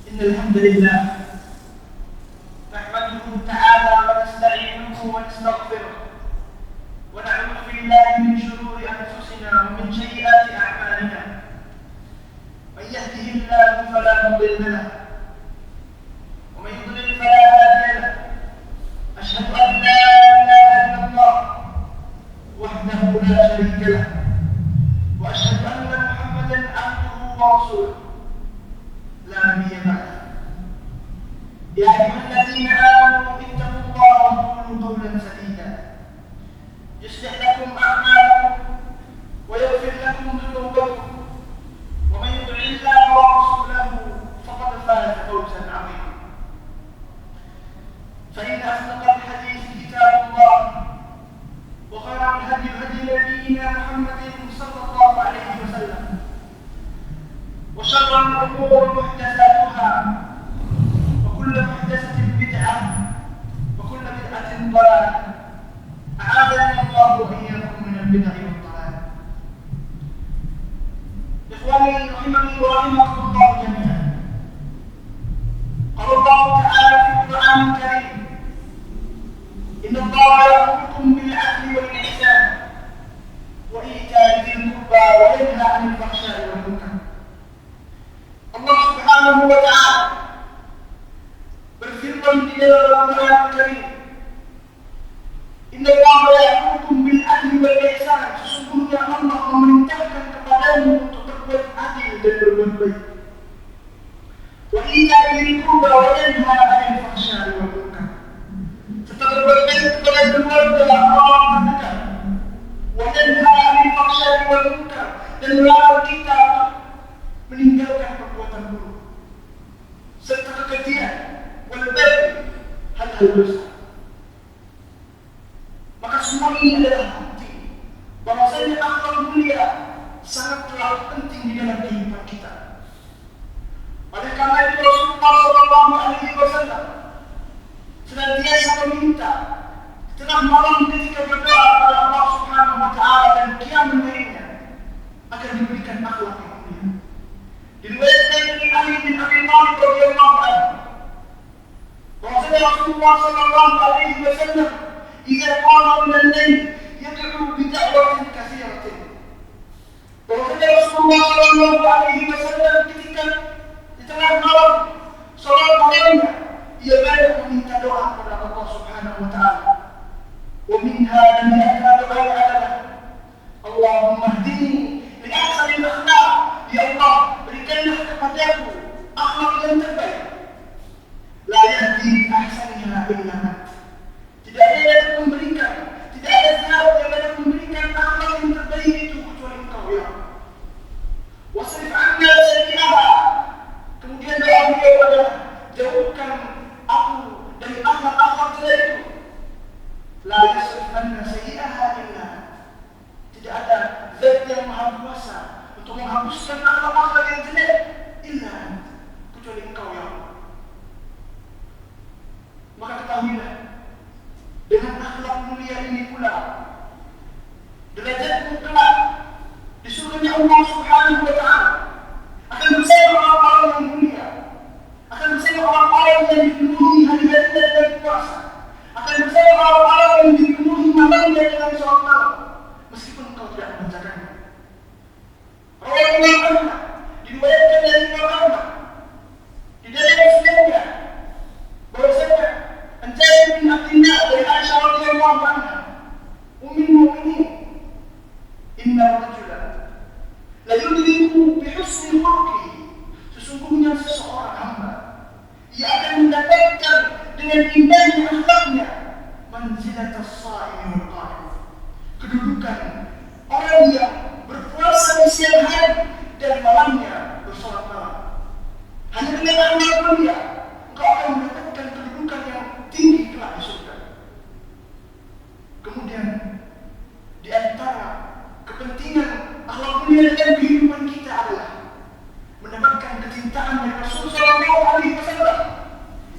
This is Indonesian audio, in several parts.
إن الحمد لله نحمده تعالى ونستعينه ونستغفره ونعوذ بالله من شرور أنفسنا ومن سيئات أعمالنا. من يهده الله فلا مضل له ومن يضلل فلا هادي له. أشهد أن لا إله إلا الله وحده لا شريك له وأشهد أن محمدا عبده ورسوله لا نبي بعده. يا أيها الذين آمنوا اتقوا الله وقولوا قولا سديدا يصلح لكم أعمالكم ويغفر لكم ذنوبكم ومن يطع الله ورسوله فقد فاز فوزا عظيما. فإن أصدق الحديث كتاب الله وخير الهدي هدي نبينا محمد صلى الله عليه وسلم وشر الأمور محدثاتها وكل محدثة بدعة وكل بدعة ضلالة. أعاذنا الله وإياكم من البدع والضلال. إخواني رحمني ورحمكم الله جميعا. قال الله تعالى في القرآن الكريم: إن الله يأمركم بالعدل والإحسان وإيتاء ذي القربى وينهى عن الفحشاء والمنكر. Allah Subhanahu wa Ta'ala berfirman di dalam Al-Quran Al-Karim, Inna Allah ya'murukum bil adli wal ihsan. Sesungguhnya Allah memerintahkan kepadamu untuk berbuat adil dan berbuat baik. Wa ita'i dzil qurba wa yanha 'anil fahsya'i wal munkar. Serta berbuat baik kepada keluarga orang terdekat. Wa yanha 'anil fahsya'i wal munkar, dan melarang kita meninggalkan perbuatan buruk serta kekejian wal baghi, hal-hal dosa. Maka semua ini adalah bukti bahwasanya akhlak mulia sangatlah penting di dalam kehidupan kita. Oleh karena itu Rasulullah Shallallahu Alaihi Wasallam senantiasa meminta di tengah malam ketika berdoa kepada Allah Subhanahu Wa Taala dan qiyamul lailnya agar diberikan akhlak yang mulia. Diriwayatkan dari Ali bin Abi Thalib radhiyallahu anhu bahwasanya Rasulullah Shallallahu Alaihi Wasallam jika qala min al-lail yad'u bi da'watin katsiratin. Bahwasanya Rasulullah Shallallahu Alaihi Wasallam ketika di tengah malam salat malamnya ia banyak meminta doa kepada Allah Subhanahu Wa Taala. Wa minha dan di antara doa adalah Allahumma hdini li ahsanil akhlaq. Ya Allah, berikanlah kepadaku akhlak yang terbaik. La yahdi ahsaniha illa ant. Tidak ada yang memberikan, tidak ada zat yang dapat memberikan akhlak yang terbaik itu kecuali Engkau, ya Allah. Wasrif 'anna sayyi'aha. Kemudian doa beliau adalah jauhkan aku dari akhlak-akhlak jelek itu. La yasrif 'anna sayyi'aha illa ant. Tidak ada zat yang maha kuasa untuk menghapuskan akhlak-akhlak yang jelek illa kecuali Engkau, ya Allah. Maka ketahuilah dengan akhlak mulia ini pula derajatmu kelak di surganya Allah Subhanahu Wa Taala akan bersama orang-orang yang mulia, akan bersama orang-orang yang dipenuhi hari-hari dan puasa, akan bersama orang-orang yang dipenuhi malamnya dengan sholat malam meskipun engkau tidak mengerjakannya. Rawi Imam Ahmad diriwayatkan dari Imam Ahmad di dalam musnadnya bahwasanya Jabir bin Abdullah dari Aisyah radhiyallahu anha ummul mukminin inna rajula la yudriku bi husni khuluqihi. Sesungguhnya seseorang hamba ia akan mendapatkan dengan indahnya akhlaknya manzilatas shaim wal qa'im, kedudukan orang yang berpuasa di siang hari dan malamnya bersolat malam. Hanya dengan akhlak mulia engkau akan mendapatkan kedudukan yang tinggi kelak di surga. Kemudian di antara kepentingan akhlak mulia dalam kehidupan kita adalah mendapatkan kecintaan dari Rasulullah Shallallahu Alaihi Wasallam,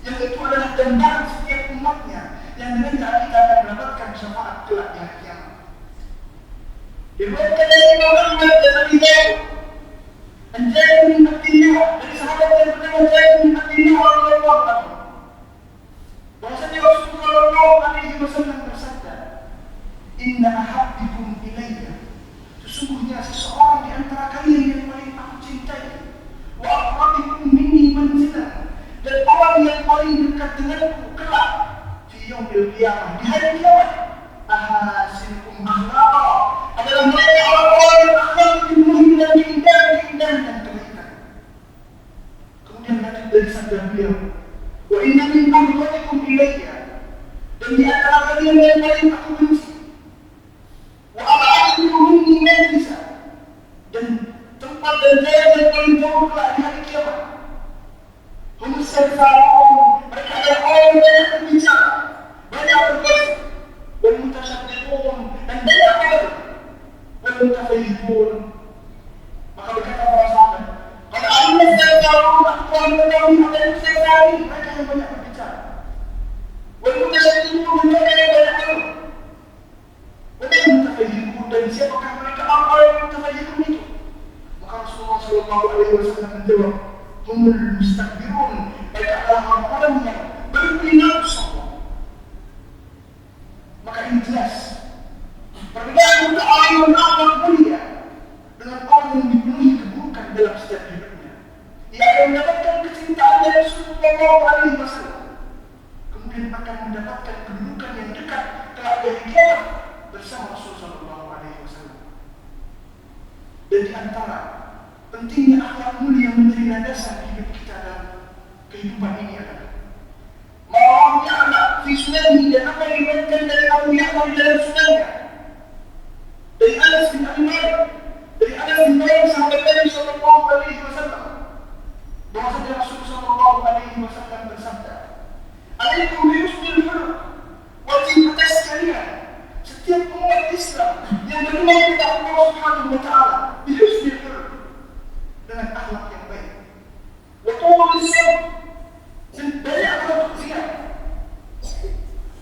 yang itu adalah gambaran setiap umatnya yang dengan kita akan mendapatkan syafaat kelak di hari kiamat. Diriwayatkan dari Imam Ahmad dan Abi Dawud, Jabir bin Abdullah dari sahabat yang bernama Jabir bin Abdullah Abdullah radhiyallahu anhu bahwasanya Rasulullah sallallahu alaihi wasallam bersabda, "Inna ahabbikum ilayya," sesungguhnya seseorang di antara kalian yang paling aku cintai, "wa aqrabikum minni manzilan," dan orang yang paling dekat denganku kelak di yaumil qiyamah, di hari kiamat, "ahasinukum akhlaqa," adalah mereka orang-orang yang akhlak dipenuhi dengan keindahan dan kebaikan. Kemudian lanjut dari sabda beliau, "Wa inna min abghadikum ilayya," dan di antara kalian yang paling aku benci, "wa ab'adukum minni majlisa," dan tempat dan jalan yang paling jauh kelak di hari kiamat, "hum sarfa'un," mereka adalah orang yang banyak berbicara, banyak bergosip, wal mutasyaddiqun, dan banyak bergaul, wal mutafayyidun. Maka berkata para sahabat, "Qad alimna sarfa'un," aku telah mengetahui apa yang sarfa'un, mereka yang banyak berbicara, wal mutasyaddiqun, dan mereka yang banyak bergaul, wal mutafayyidun, dan siapakah mereka orang yang mutafayyidun itu? Maka Rasulullah sallallahu alaihi wasallam menjawab, "humul mustakbirun," mereka adalah orang-orang yang berbina sombong. Maka ini jelas perbedaan antara orang yang berakhlak mulia dengan orang yang dipenuhi keburukan dalam setiap hidupnya. Ia akan mendapatkan kecintaan dari Rasulullah SAW, kemudian akan mendapatkan kedudukan yang dekat kelak dari kiamat bersama Rasulullah SAW. Dan di antara pentingnya akhlak mulia menjadi landasan hidup kita dalam kehidupan ini adalah ma'amnya anak fi sunani, dan apa yang diberikan dari Abu Ya'la di dalam sunannya, dari Anas bin Abi Malik, dari Anas bin Malik sahabat Nabi sallallahu alaihi wasallam, bahwasanya Rasulullah sallallahu alaihi wasallam bersabda, "Alaikum bi husnil khuluq," wajib atas kalian setiap umat Islam yang beriman kepada Allah Subhanahu wa taala bi husnil khuluq, dengan akhlak yang baik, wa tawul lisan, dan banyak berfikir.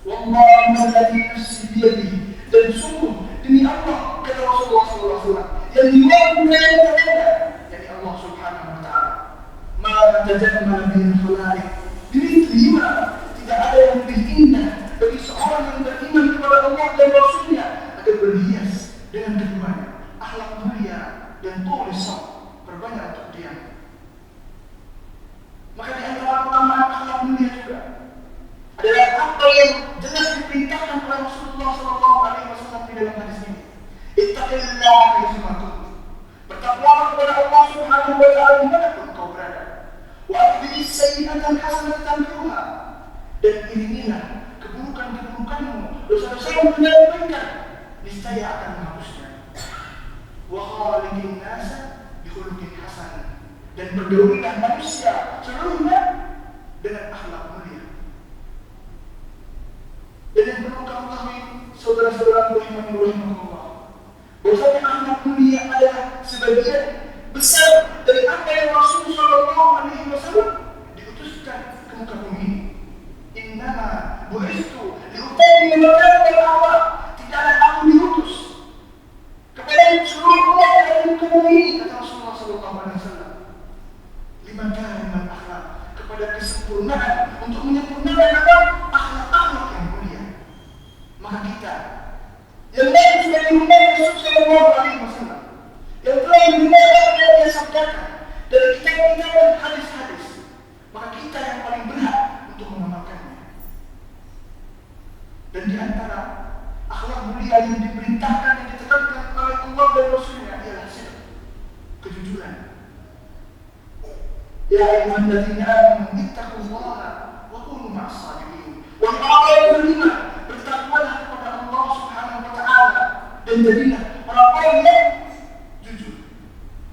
Wallahi alladhi nafsi biyadihi, dan sungguh demi Allah, kata Rasulullah SAW, yang diwakil yang terhadap, yakni Allah Subhanahu wa taala, "Ma tajammal bil khalaiq," diterima tidak ada yang lebih indah bagi seorang yang beriman kepada Allah dan Rasulnya agar berhias dengan keduanya, akhlak mulia dan tulisan, berbanyak untuk diam. Maka di antara keutamaan akhlak mulia juga adalah apa yang jelas diperintahkan oleh Rasulullah SAW di dalam hadis ini. Ittaqillaha haitsuma kuntum. Bertakwalah kepada Allah Subhanahu wa taala dimanapun kau berada. Wa atbi'is sayyi'atan hasanatan tamhuha. Dan iringilah keburukan-keburukanmu, dosa-dosamu dengan kebaikan, niscaya akan menghapusnya. Wa khaliqin nasa bi khuluqin hasan. Dan bergaulilah manusia seluruhnya dengan akhlak mulia. Dan yang perlu kamu ketahui, saudara-saudara rahimahullah, bahwasanya akhlak mulia adalah sebagian besar dari apa yang Rasulullah SAW diutuskan ke muka bumi. Innama bu'istu liutammima makarim al-akhlaq. Tidaklah aku diutus kepada seluruh umat yang ada di muka bumi ini, kata Rasulullah SAW. Makarim al-akhlaq, kepada kesempurnaan, untuk menyempurnakan akhlak-akhlak yang mulia. Maka kita yang lain sudah diundang Rasul sallallahu alaihi wasallam, yang telah mendengar apa yang dia sabdakan dari kitab-kitab dan hadis-hadis, maka kita yang paling berhak untuk mengamalkannya. Dan di antara akhlak mulia yang diperintahkan dan ditekankan oleh Allah dan Rasulnya ialah sidq, kejujuran. Ya ayyuhalladzina amanu ittaqullaha wa kunu ma'as shadiqin. Wahai orang yang beriman, bertakwalah kepada Allah Subhanahu wa taala dan jadilah orang-orang yang jujur.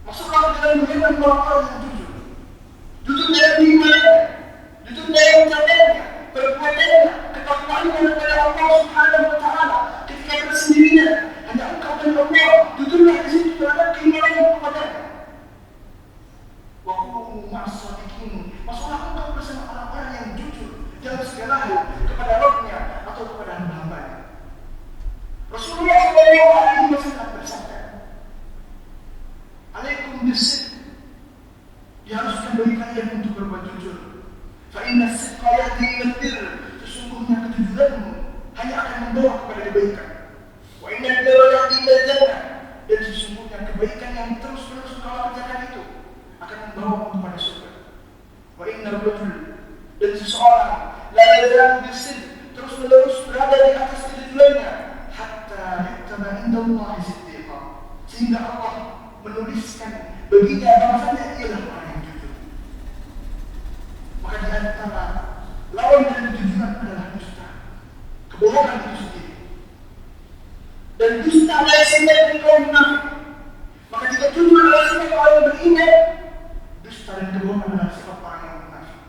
Masuklah ke dalam golongan orang-orang yang jujur. Jujur dalam imannya, jujur dalam ucapannya, perbuatannya, ketakwaannya kepada Allah Subhanahu wa taala ketika bersendirian. Hanya engkau dan Allah, jujurlah di situ terhadap keimananmu kepadanya. Wa kunu ma'as shadiqin. Masuklah engkau bersama orang-orang yang jujur dalam segala hal kepada Rabb-Nya atau kepada hamba-hambanya. Rasulullah SAW bersabda, "Alaikum bis-sidq," diharuskan bagi kalian untuk berbuat jujur. Fa'inna sidqa yahdi ilal birr, sesungguhnya kejujuranmu hanya akan membawa kepada kebaikan. Wa innal birra yahdi ilal jannah, dan sesungguhnya kebaikan yang terus-menerus kau kerjakan itu akan membawa kepada surga. Wa innal rajul, dan seseorang la yazalu bisidq, terus-menerus berada di atas kejujurannya hatta yuktaba indallahi siddiqa, sehingga Allah menuliskan baginya bahwasanya ialah orang yang jujur. Maka di antara lawan dari kejujuran adalah dusta, kebohongan itu sendiri. Dan dusta adalah sifat dari kaum munafik. Maka jika jujur adalah sifat orang yang beriman, dusta dan kebohongan adalah sifat orang yang munafik.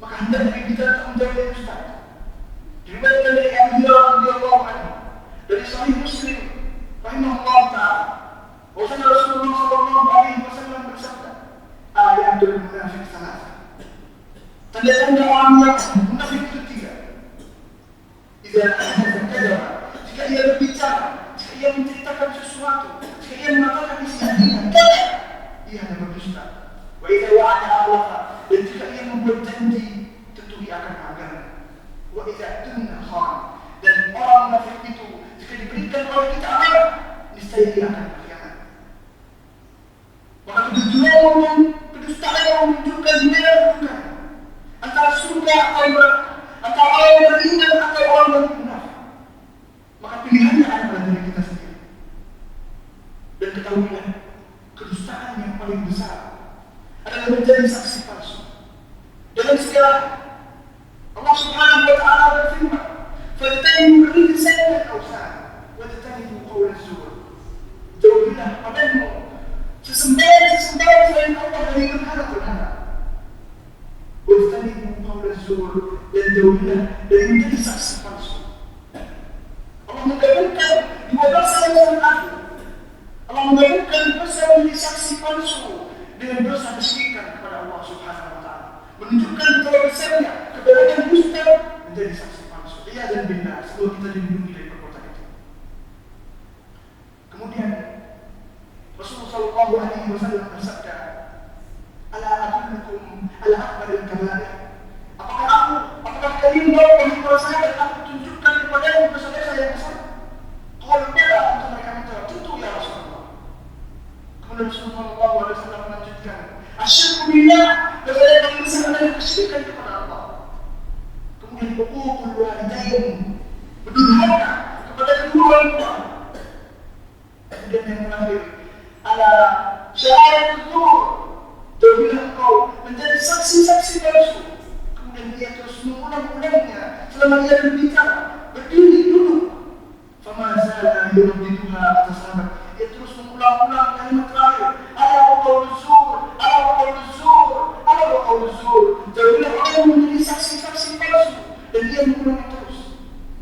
Maka hendaknya kita tak menjauhi dusta. Diriwayatkan dari Abu Hurairah radhiyallahu anhu, dari Sahih Muslim rahimahullah ta'ala, bahwasanya Rasulullah sallallahu alaihi wasallam bersabda, ayatul munafiq salat. Tanda-tanda orang yang munafik itu tiga. Idza haddatha kadzaba, jika ia berbicara, jika ia menceritakan sesuatu, jika ia mengatakan isi hatinya, ia hanya berdusta. Wa idza wa'ada akhlafa, dan jika ia membuat janji, tentu ia akan melanggar. Wa idza tunna khan, dan orang munafik itu jika diberikan oleh kita amanah, niscaya ia akan berkhianat. Maka kejujuran maupun kedustaan yang menunjukkan beda bukan antara surga atau neraka, antara orang yang beriman atau orang yang munafik. Maka pilihannya adalah dari kita sendiri. Dan ketahuilah, kedustaan yang paling besar adalah menjadi saksi palsu. Dalam segala Allah Subhanahu wa ta'ala berfirman, "Fajtanibu rijsa minal awsan, wajtanibu qawla zur." Jauhilah padamu sesembahan-sesembahan selain Allah dari berhala-berhala. Wajtanibu qawla zur, dan jauhilah dari menjadi saksi palsu. Allah menggabungkan dua dosa yang sangat agung. Allah menggabungkan dosa menjadi saksi palsu dengan dosa kesyirikan kepada Allah Subhanahu wa ta'ala, menunjukkan betapa besarnya keberadaan dusta menjadi saksi palsu. Ia dan bina, sebelum kita dilindungi dari perbuatan itu. Kemudian Rasulullah sallallahu alaihi wasallam bersabda, "Ala adullukum ala akbaril kabair?" Apakah kalian mau para sahabat aku tunjukkan kepadamu dosa-dosa yang besar? Kalau tidak, untuk mereka menjawab, tentu ya Rasulullah. Kemudian Rasulullah sallallahu alaihi wasallam melanjutkan, "Asyirku billah, dosa yang paling besar adalah kesyirikan kepada Allah." Kemudian uququl walidain, berdurhaka kepada kedua orang tua. Kemudian yang terakhir, ala syahadatul zur, jauhilah engkau menjadi saksi-saksi palsu. Kemudian dia terus mengulang-ulangnya selama ia berbicara, berdiri, duduk. Fama zala yuraddiduha atas sahabat. Dia terus mengulang-ulang kalimat terakhir, ala wa qawlu zur, ala wa qawlu zur, ala wa qawlu zur. Jauhilah orang yang menjadi saksi-saksi palsu, dan dia mengulangi terus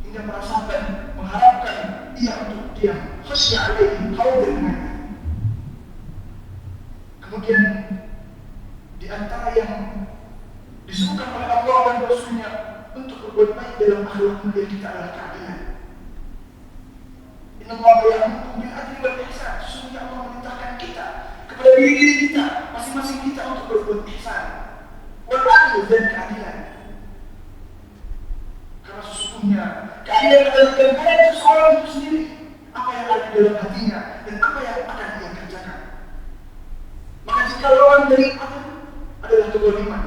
hingga para sahabat mengharapkan ia untuk diam. Khasya alaihi, khawatir dengannya. Kemudian di antara yang disuruhkan oleh Allah dan Rasulnya untuk berbuat baik dalam akhlak mulia kita adalah keadilan. Inna Allah ya'muru bil adli wal ihsan. Sesungguhnya Allah memerintahkan kita kepada diri kita, masing-masing kita untuk berbuat ihsan, wal adl, dan keadilan. Karena sesungguhnya keadilan adalah gambaran seseorang itu sendiri, apa yang ada di dalam hatinya dan apa yang akan ia kerjakan. Maka jika lawan dari adil adalah kezaliman,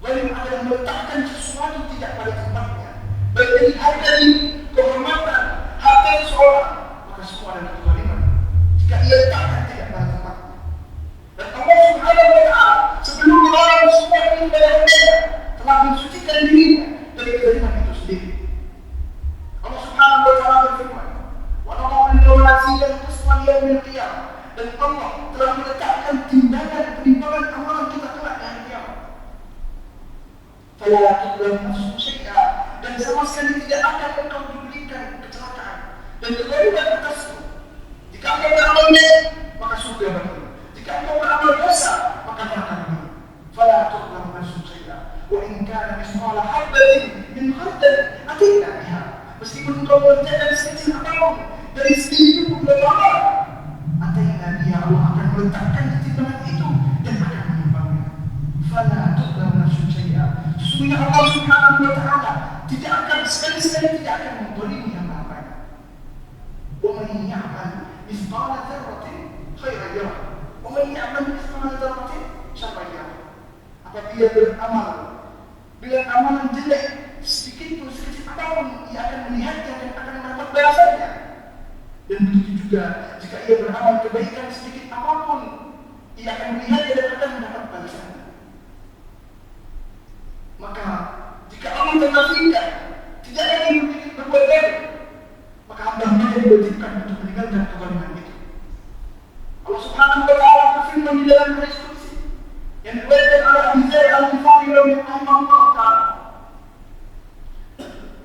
zalim adalah meletakkan sesuatu tidak pada tempatnya, baik dari harga diri, kehormatan, harta seseorang, maka semua adalah kezaliman jika ia letakkan tidak pada tempatnya. Dan Allah Subhanahu wa ta'ala sebelum melarang semua ini pada hambanya telah mensucikan dirinya dari kezaliman itu sendiri. Allah Subhanahu wa ta'ala berfirman, "Wa naqul mawazin al-qisma yaumil qiyamah," dan Allah telah meletakkan timbangan amalan kita kelak di hari kiamat. Fala tudlam nafsun syai'a, dan sama sekali tidak akan engkau diberikan kecelakaan dan kezaliman atasmu. Jika engkau beramal baik, maka surga bagimu. Jika engkau beramal dosa, maka neraka bagimu. Fala tudlam nafsun syai'a, wa in kana mithqala habatin min khardal ataina biha. Meskipun engkau mengerjakan sekecil apapun dari sedikit pun amalan, ataina biha, Allah akan meletakkan di timbangan itu dan akan menimbangnya. Fala tudlam nafsun nafsun syai'a. Sesungguhnya Allah Subhanahu wa taala tidak akan sekali-sekali tidak akan menzalimi hamba hambanya. Wa man ya'mal mithqala dzarratin khairan yarah. Wa man ya'mal mithqala dzarratin syarran yarah. Apabila beramal dengan amalan jelek sedikit pun sekecil apapun, ia akan melihatnya dan akan mendapat balasannya. Dan begitu juga jika ia beramal kebaikan sedikit apapun, ia akan melihatnya dan akan mendapat balasannya. Maka jika Allah menafikan tidak lagi berbuat baik, maka hamba-hambanya diwajibkan untuk meninggalkan kezaliman itu. Allah Subhanahu wa taala berfirman di dalam hadis qudsi yang diriwayatkan oleh Abu Dzar Al-Ghifari rahimahullah taala,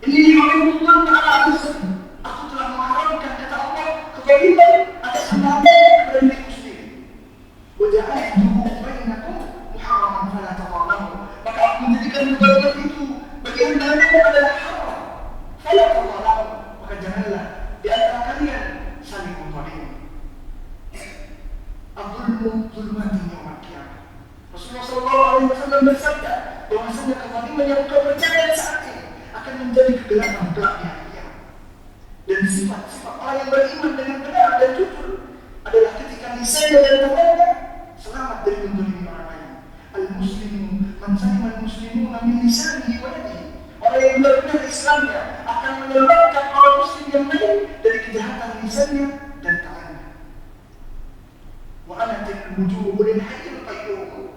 "Inni haramtu ala nafsi." Aku telah mengharamkan, kata Allah, kezaliman atas hamba-hambanya kepada diriku sendiri. Wa ja'altuhu bainakum muharraman fala tadhalamu. Maka aku menjadikan kezaliman itu bagi hamba-hambanya adalah haram. Fala tadhalamu. Maka janganlah di antara kalian saling menzalimi. Adzulmu dzulmatun yaumil qiyamah. Rasulullah sallallahu alaihi wasallam bersabda bahwasanya kezaliman yang engkau kerjakan saat ini akan menjadi kegelapan kelak di hari kiamat. Dan sifat-sifat orang yang beriman dengan benar dan jujur adalah ketika lisannya dan tangannya selamat dari menzalimi orang lain. Al-muslimu man salima al-muslimuna min lisanihi wa yadihi. Orang yang benar-benar Islamnya akan menyelamatkan orang muslim yang lain dari kejahatan lisannya dan tangannya. Wa anatil wujuhu lil hayyil qayyum.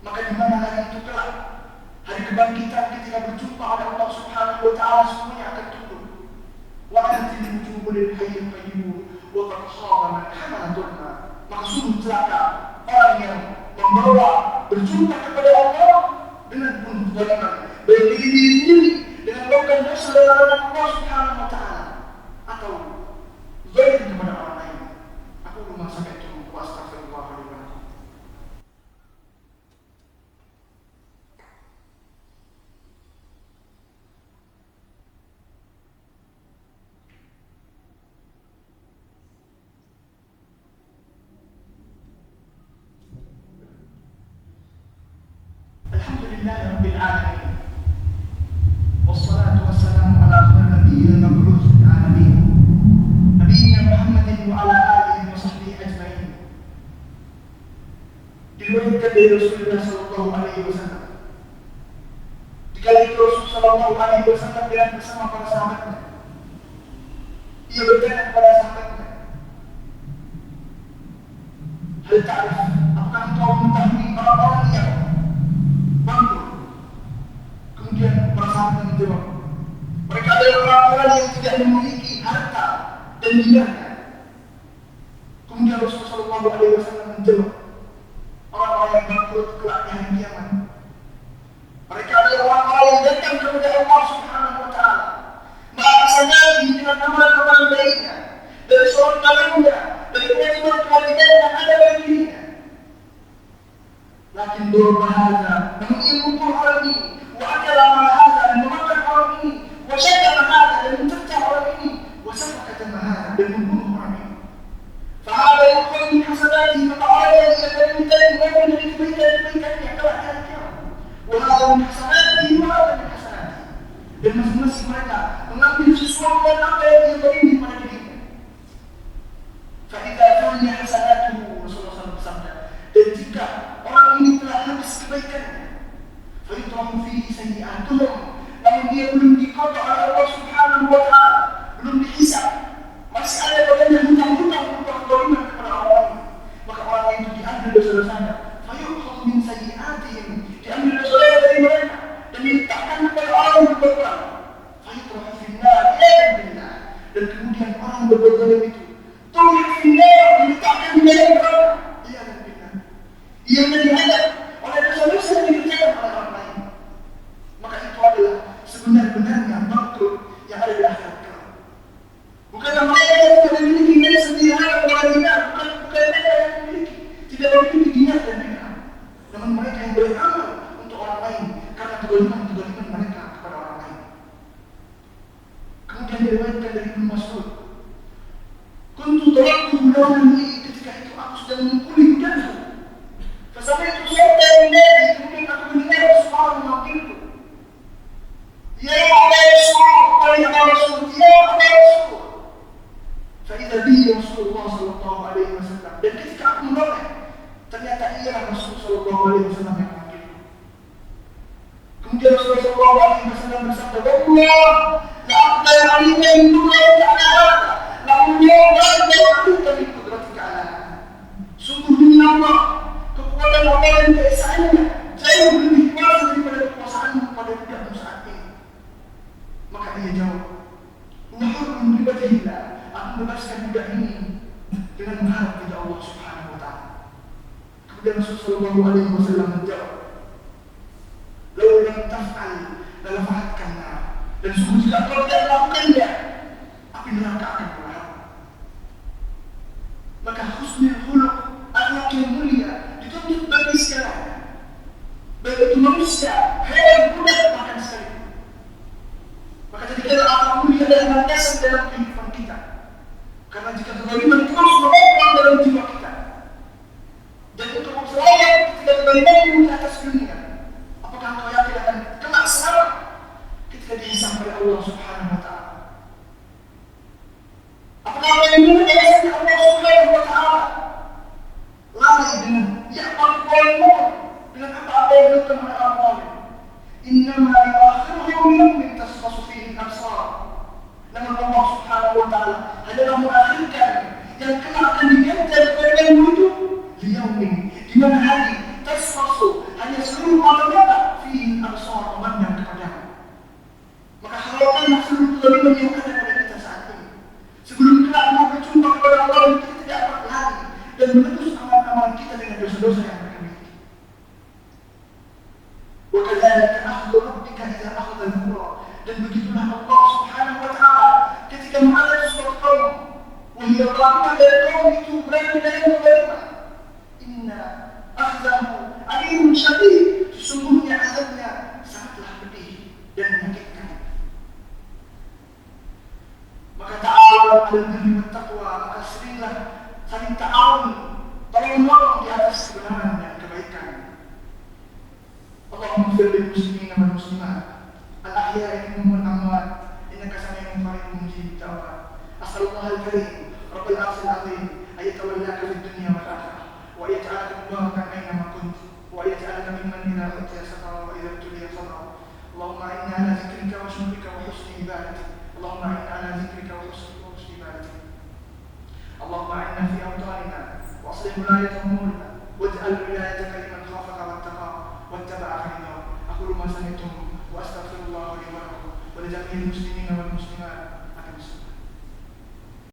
Maka di mana hari itu kelak, hari kebangkitan ketika berjumpa oleh Allah Subhanahu wa taala, semuanya akan tunduk. Wa anatil wujuhu lil hayyil qayyum wa qad khaba man hamala dhulma. Maka sungguh celaka orang yang membawa berjumpa kepada Allah dengan penuh kezaliman, baik diri sendiri dengan melakukan dosa dan larangan Allah Subhanahu wa taala atau zalim kepada orang lain. Aku belum sampai itu. Astaghfirullah li wa lakum. Alhamdulillah rabbil alamin. Wassalatu wassalamu ala nabiyyina mab'uts alamin. Nabiyyina Muhammadin wa ala alihi wa sahbihi ajma'in. Diriwayatkan dari Rasulullah sallallahu alaihi wasallam, dikala itu Rasul sallallahu alaihi wasallam dengan bersama para sahabatnya, ia bertanya kepada sahabatnya, "Hal ta'rif, apakah engkau mengetahui orang-orang yang bangkrut?" Kemudian para sahabat menjawab, "Mereka adalah orang-orang yang tidak memiliki harta dan dinarnya." Kemudian Rasulullah sallallahu alaihi wasallam menjawab, "Orang-orang yang bangkrut kelak di hari kiamat, mereka adalah orang-orang yang datang kepada Allah Subhanahu wa taala, ma'asanati dengan amalan-amalan baiknya, dari sholat malamnya, dari kewajiban-kewajiban yang ada bagi dirinya. Lakin berbahasa, namun ia memukul orang ini, wa akala mahadha, dan memakan orang ini, wa syakka mahadha, dan mencerca orang ini, wa safakata mahadha, dan membunuh orang ini. Fahada yukhul min hasanati, maka orang yang ia akan mencari bagian dari kebaikan-kebaikannya kelak di hari kiamat. Wa hada min hasanati, wa hada min hasanati, dan masing-masing mereka mengambil sesuatu dan apa yang ia beri pada dirinya. Fa idza funya hasanatuhu, Rasulullah SAW bersabda, dan jika orang ini telah habis kebaikannya, fa yutrahu fihi sayyi'atuhum, namun dia belum diqada oleh Allah Subhanahu wa taala, belum dihisab, masih ada padanya hutang-hutang berupa kezaliman kepada orang lain, maka orang itu diambil dosa-dosanya, fa yu'khadhu min sayyi'atihim, diambil dosa-dosa dari mereka dan diletakkan kepada orang yang berbuat zalim, fa yutrahu fin nar, dan kemudian orang yang berbuat zalim itu tuh finnar, diletakkan di dalam neraka. Ia menjadi oleh dosa-dosa yang dikerjakan oleh orang lain. Maka itu adalah sebenar-benarnya bangkrut yang ada di akhirat kelak. Bukanlah mereka yang tidak memiliki milik sendiri atau dinar, bukan mereka yang memiliki, tidak memiliki dinar dan dinar, namun mereka yang beramal untuk orang lain karena kezaliman mereka kepada orang lain. Kemudian diriwayatkan dari Ibnu Mas'ud, "Kuntu taraktu lawan li," ketika itu aku sedang memukuli kudaku. Sampai itu saya menjadi, kemudian aku mendengar ada Rasul, paling ada Rasul, dia ada Rasul. Faidah bihi Rasulullah sallallahu alaihi wasallam. Dan ketika aku menoleh, ternyata ia Rasul sallallahu alaihi wasallam yang memanggil. Kemudian Rasulullah sallallahu alaihi wasallam bersabda, "Allah, la aqdal alika min qudratika ala hada, la Allah la aqdal alika min qudratika ala hada." Sungguh demi Allah, kekuatan Allah dan keesaannya jauh lebih kuasa daripada kekuasaanmu pada budakmu saat ini. Maka ia jawab, "Nahur min ribatillah." Aku membebaskan budak ini dengan mengharap kepada Allah Subhanahu wa taala. Kemudian Rasulullah sallallahu alaihi wasallam menjawab, "Lau lam taf'al lalafahatkanna." Dan sungguh jika kau tidak melakukannya, api neraka akan melahap. Maka husnul khuluq, akhlak yang mulia dituntut bagi sekarang. Baik itu manusia, hewan, budak, bahkan sekalipun. Maka jadikanlah akhlak mulia dan landasan dalam kehidupan kita. Karena jika kezaliman terus menopang dalam jiwa kita, dan untuk selamat ketika kezaliman di atas dunia, apakah kau yakin akan kena selamat ketika dihisab oleh Allah Subhanahu wa taala? Apakah kau ingin menjadi Allah Subhanahu wa taala lalai dengan ya'mal qawmun, dengan apa-apa yang dilakukan oleh orang-orang? Innama yu'akhiruhum yawmin tashkhasu fihi al-absar. Namun Allah Subhanahu wa taala adalah mengakhirkan yang kena akan diganti kepada yang hidup liyaumin, di mana hari tasfasu hanya seluruh mata-mata fihi al-absar, memandang kepadamu. Maka harapkanlah seluruh kezaliman yang ada pada kita saat ini, sebelum kelak mau berjumpa kepada Allah, kita tidak dapat lagi dan menebus amal-amal kita dengan dosa-dosa yang mereka miliki. Wa kadzalika akhdhu rabbika idza akhadha al-qura. Dan begitulah Allah Subhanahu wa taala ketika mengadab suatu kaum, wahia zalimah dari kaum itu berada dalam kezaliman. Inna akhdahu alimun syadid. Sesungguhnya azabnya sangatlah pedih dan menyakitkan. Maka ta'awun 'alal birri wat taqwa, maka seringlah saling ta'awun, tolong-menolong di atas kebenaran dan kebaikan. Allahumma ighfir lil muslimina wal muslimat al-ahya'i minhum wal amwat, innaka sami'un qaribun mujibud da'wat. As'alullah al-karim rabbal 'arsyil 'azim ay yatawallaka fid dunya wal akhirah wa yaj'alaka mubarakan aina ma kunt wa yaj'alaka mimman idza utiya sabara wa idza tuliya sabara. Allahumma inna ala zikrika wa syukrika wa husni ibadatik. Allahumma inna ala zikrika wa husni ibadatik. Allahumma inna fi awtanina wa aslih wilayata umurina waj'al wilayataka liman khafaka wattaqa wattaba'a ridhak. Aqulu ma sami'tum wa astaghfirullah li wa lakum wa li jami'il muslimina wal muslimat.